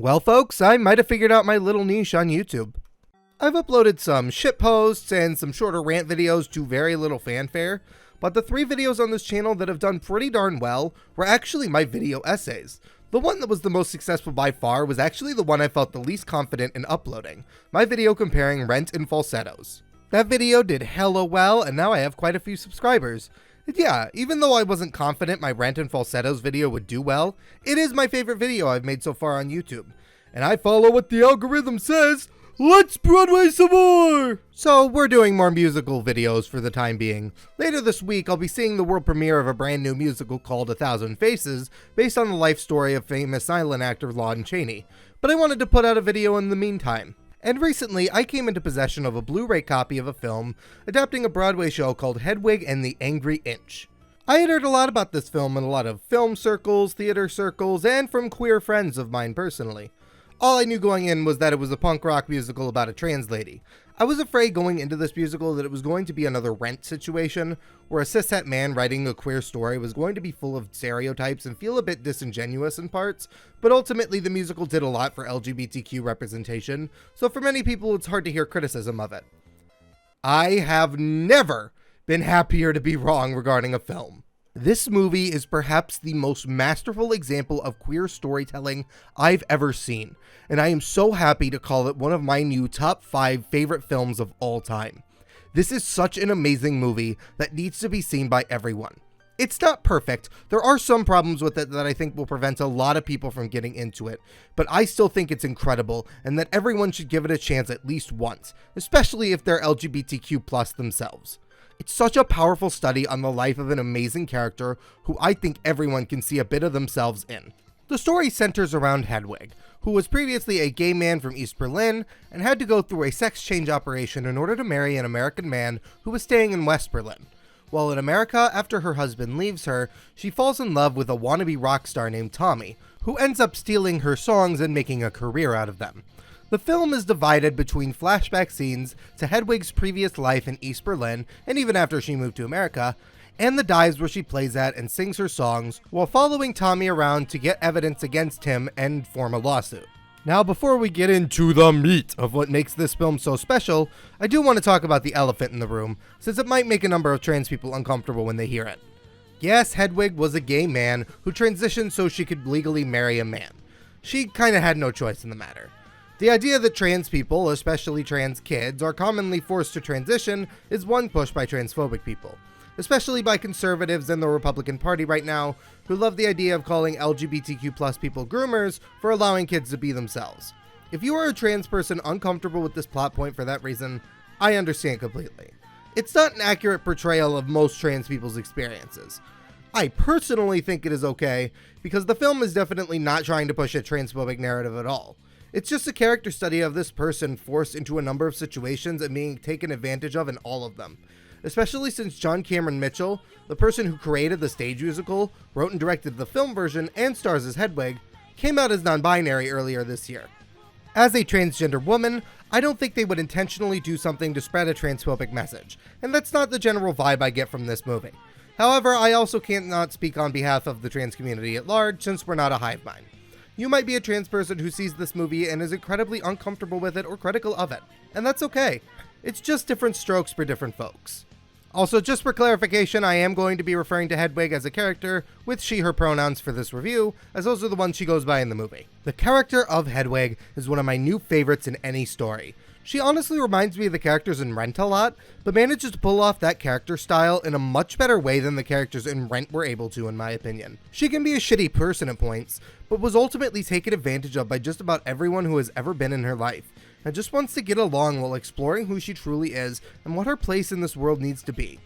Well, folks, I might have figured out my little niche on YouTube. I've uploaded some shitposts and some shorter rant videos to very little fanfare, but the 3 videos on this channel that have done pretty darn well were actually my video essays. The one that was the most successful by far was actually the one I felt the least confident in uploading, my video comparing Rent and falsettos. That video did hella well, and now I have quite a few subscribers. And yeah, even though I wasn't confident my Rent and falsettos video would do well, it is my favorite video I've made so far on YouTube. And I follow what the algorithm says. Let's Broadway some more! So we're doing more musical videos for the time being. Later this week, I'll be seeing the world premiere of a brand new musical called A Thousand Faces, based on the life story of famous silent actor Lon Chaney. But I wanted to put out a video in the meantime. And recently, I came into possession of a Blu-ray copy of a film adapting a Broadway show called Hedwig and the Angry Inch. I had heard a lot about this film in a lot of film circles, theater circles, and from queer friends of mine personally. All I knew going in was that it was a punk rock musical about a trans lady. I was afraid going into this musical that it was going to be another Rent situation, where a cishet man writing a queer story was going to be full of stereotypes and feel a bit disingenuous in parts, but ultimately the musical did a lot for LGBTQ representation, so for many people it's hard to hear criticism of it. I have never been happier to be wrong regarding a film. This movie is perhaps the most masterful example of queer storytelling I've ever seen, and I am so happy to call it one of my new top 5 favorite films of all time. This is such an amazing movie that needs to be seen by everyone. It's not perfect, there are some problems with it that I think will prevent a lot of people from getting into it, but I still think it's incredible and that everyone should give it a chance at least once, especially if they're LGBTQ+ themselves. It's such a powerful study on the life of an amazing character who I think everyone can see a bit of themselves in. The story centers around Hedwig, who was previously a gay man from East Berlin and had to go through a sex change operation in order to marry an American man who was staying in West Berlin. While in America, after her husband leaves her, she falls in love with a wannabe rock star named Tommy, who ends up stealing her songs and making a career out of them. The film is divided between flashback scenes to Hedwig's previous life in East Berlin, and even after she moved to America, and the dives where she plays at and sings her songs, while following Tommy around to get evidence against him and form a lawsuit. Now, before we get into the meat of what makes this film so special, I do want to talk about the elephant in the room, since it might make a number of trans people uncomfortable when they hear it. Yes, Hedwig was a gay man who transitioned so she could legally marry a man. She kinda had no choice in the matter. The idea that trans people, especially trans kids, are commonly forced to transition is one pushed by transphobic people, especially by conservatives in the Republican Party right now, who love the idea of calling LGBTQ+ people groomers for allowing kids to be themselves. If you are a trans person uncomfortable with this plot point for that reason, I understand completely. It's not an accurate portrayal of most trans people's experiences. I personally think it is okay, because the film is definitely not trying to push a transphobic narrative at all. It's just a character study of this person forced into a number of situations and being taken advantage of in all of them. Especially since John Cameron Mitchell, the person who created the stage musical, wrote and directed the film version, and stars as Hedwig, came out as non-binary earlier this year. As a transgender woman, I don't think they would intentionally do something to spread a transphobic message, and that's not the general vibe I get from this movie. However, I also can't not speak on behalf of the trans community at large, since we're not a hive mind. You might be a trans person who sees this movie and is incredibly uncomfortable with it or critical of it, and that's okay. It's just different strokes for different folks. Also, just for clarification, I am going to be referring to Hedwig as a character with she/her pronouns for this review, as those are the ones she goes by in the movie. The character of Hedwig is one of my new favorites in any story. She honestly reminds me of the characters in Rent a lot, but manages to pull off that character style in a much better way than the characters in Rent were able to, in my opinion. She can be a shitty person at points, but was ultimately taken advantage of by just about everyone who has ever been in her life, and just wants to get along while exploring who she truly is and what her place in this world needs to be.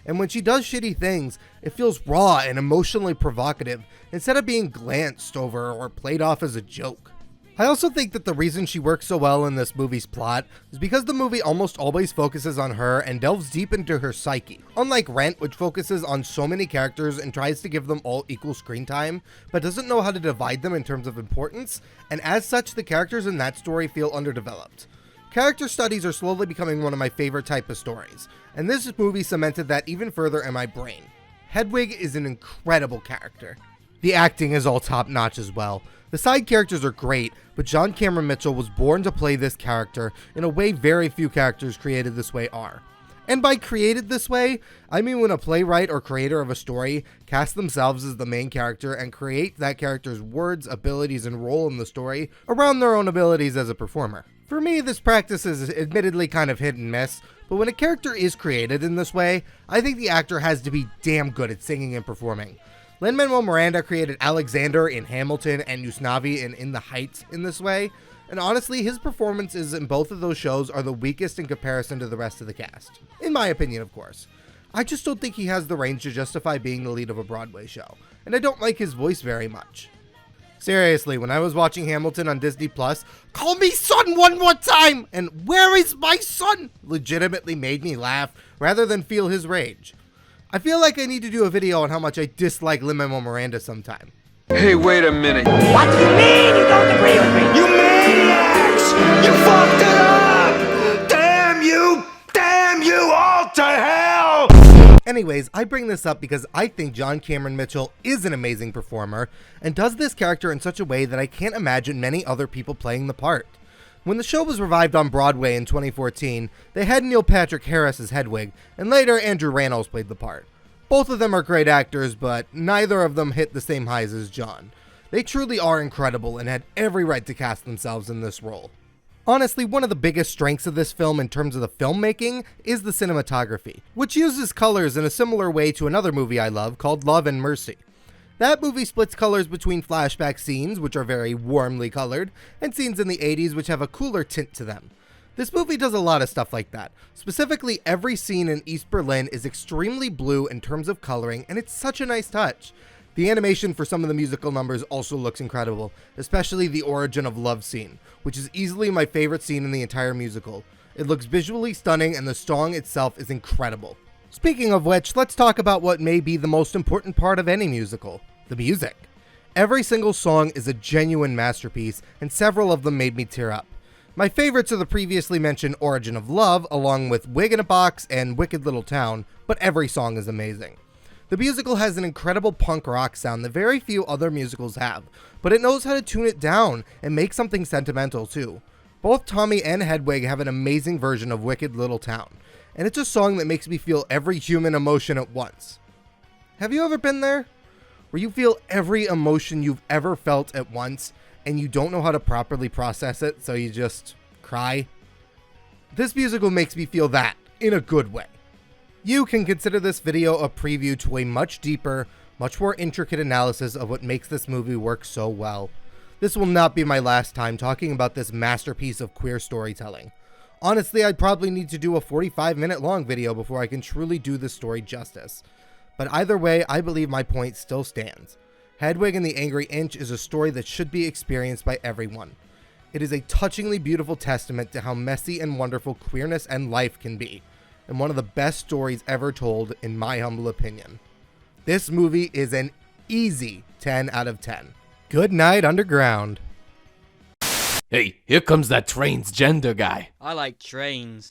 And when she does shitty things, it feels raw and emotionally provocative, instead of being glanced over or played off as a joke. I also think that the reason she works so well in this movie's plot is because the movie almost always focuses on her and delves deep into her psyche. Unlike Rent, which focuses on so many characters and tries to give them all equal screen time, but doesn't know how to divide them in terms of importance, and as such, the characters in that story feel underdeveloped. Character studies are slowly becoming one of my favorite type of stories, and this movie cemented that even further in my brain. Hedwig is an incredible character. The acting is all top notch as well. The side characters are great, but John Cameron Mitchell was born to play this character in a way very few characters created this way are. And by created this way, I mean when a playwright or creator of a story cast themselves as the main character and create that character's words, abilities, and role in the story around their own abilities as a performer. For me, this practice is admittedly kind of hit and miss, but when a character is created in this way, I think the actor has to be damn good at singing and performing. Lin-Manuel Miranda created Alexander in Hamilton and Usnavi in The Heights in this way, and honestly, his performances in both of those shows are the weakest in comparison to the rest of the cast. In my opinion, of course. I just don't think he has the range to justify being the lead of a Broadway show, and I don't like his voice very much. Seriously, when I was watching Hamilton on Disney+, "Call me son one more time!" and "Where is my son?" legitimately made me laugh rather than feel his rage. I feel like I need to do a video on how much I dislike Lin-Manuel Miranda sometime. Hey, wait a minute. What do you mean you don't agree with me? You maniacs! You fucked it up! Damn you all to hell! Anyways, I bring this up because I think John Cameron Mitchell is an amazing performer and does this character in such a way that I can't imagine many other people playing the part. When the show was revived on Broadway in 2014, they had Neil Patrick Harris as Hedwig, and later Andrew Rannells played the part. Both of them are great actors, but neither of them hit the same highs as John. They truly are incredible and had every right to cast themselves in this role. Honestly, one of the biggest strengths of this film in terms of the filmmaking is the cinematography, which uses colors in a similar way to another movie I love called Love and Mercy. That movie splits colors between flashback scenes, which are very warmly colored, and scenes in the 80s which have a cooler tint to them. This movie does a lot of stuff like that. Specifically, every scene in East Berlin is extremely blue in terms of coloring, and it's such a nice touch. The animation for some of the musical numbers also looks incredible, especially the Origin of Love scene, which is easily my favorite scene in the entire musical. It looks visually stunning, and the song itself is incredible. Speaking of which, let's talk about what may be the most important part of any musical, the music. Every single song is a genuine masterpiece, and several of them made me tear up. My favorites are the previously mentioned Origin of Love, along with Wig in a Box and Wicked Little Town, but every song is amazing. The musical has an incredible punk rock sound that very few other musicals have, but it knows how to tune it down and make something sentimental too. Both Tommy and Hedwig have an amazing version of Wicked Little Town, and it's a song that makes me feel every human emotion at once. Have you ever been there? Where you feel every emotion you've ever felt at once, and you don't know how to properly process it, so you just cry? This musical makes me feel that, in a good way. You can consider this video a preview to a much deeper, much more intricate analysis of what makes this movie work so well. This will not be my last time talking about this masterpiece of queer storytelling. Honestly, I'd probably need to do a 45-minute long video before I can truly do this story justice. But either way, I believe my point still stands. Hedwig and the Angry Inch is a story that should be experienced by everyone. It is a touchingly beautiful testament to how messy and wonderful queerness and life can be, and one of the best stories ever told, in my humble opinion. This movie is an easy 10 out of 10. Good night, Underground. Hey, here comes that transgender guy. I like trains.